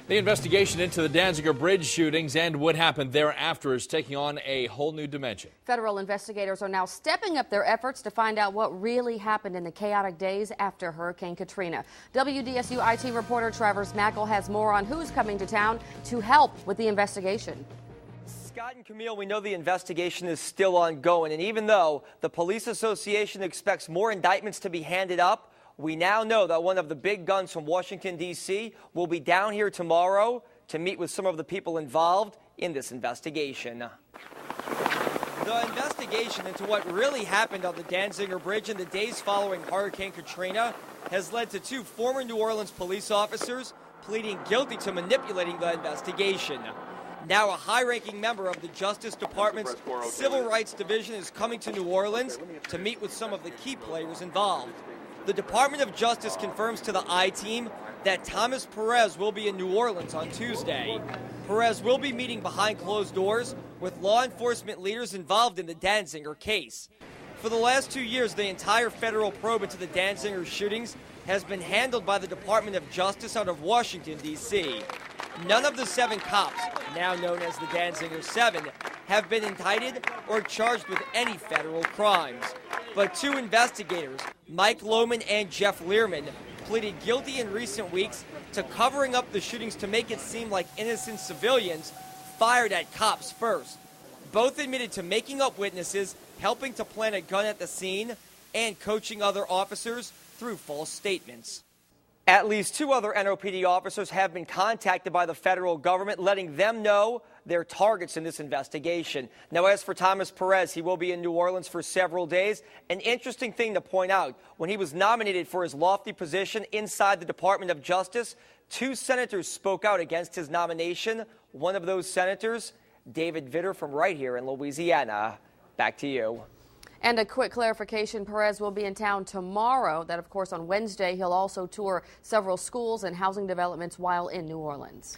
The investigation into the Danziger Bridge shootings and what happened thereafter is taking on a whole new dimension. Federal investigators are now stepping up their efforts to find out what really happened in the chaotic days after Hurricane Katrina. WDSU IT reporter Travers Mackel has more on who's coming to town to help with the investigation. Scott and Camille, we know the investigation is still ongoing, and even though the Police Association expects more indictments to be handed up, we now know that one of the big guns from Washington, D.C. will be down here tomorrow to meet with some of the people involved in this investigation. The investigation into what really happened on the Danziger Bridge in the days following Hurricane Katrina has led to two former New Orleans police officers pleading guilty to manipulating the investigation. Now a high-ranking member of the Justice Department's Civil Rights Division is coming to New Orleans to meet with some of the key players involved. The Department of Justice confirms to the I-Team that Thomas Perez will be in New Orleans on Tuesday. Perez will be meeting behind closed doors with law enforcement leaders involved in the Danziger case. For the last 2 years, the entire federal probe into the Danziger shootings has been handled by the Department of Justice out of Washington, D.C. None of the 7 cops, now known as the Danziger 7, have been indicted or charged with any federal crimes. But 2 investigators, Mike Lohman and Jeff Learman, pleaded guilty in recent weeks to covering up the shootings to make it seem like innocent civilians fired at cops first. Both admitted to making up witnesses, helping to plant a gun at the scene, and coaching other officers through false statements. At least 2 other NOPD officers have been contacted by the federal government, letting them know they're targets in this investigation. Now, as for Thomas Perez, he will be in New Orleans for several days. An interesting thing to point out, when he was nominated for his lofty position inside the Department of Justice, 2 senators spoke out against his nomination. One of those senators, David Vitter from right here in Louisiana. Back to you. And a quick clarification, Perez will be in town tomorrow. That, of course, on Wednesday, he'll also tour several schools and housing developments while in New Orleans.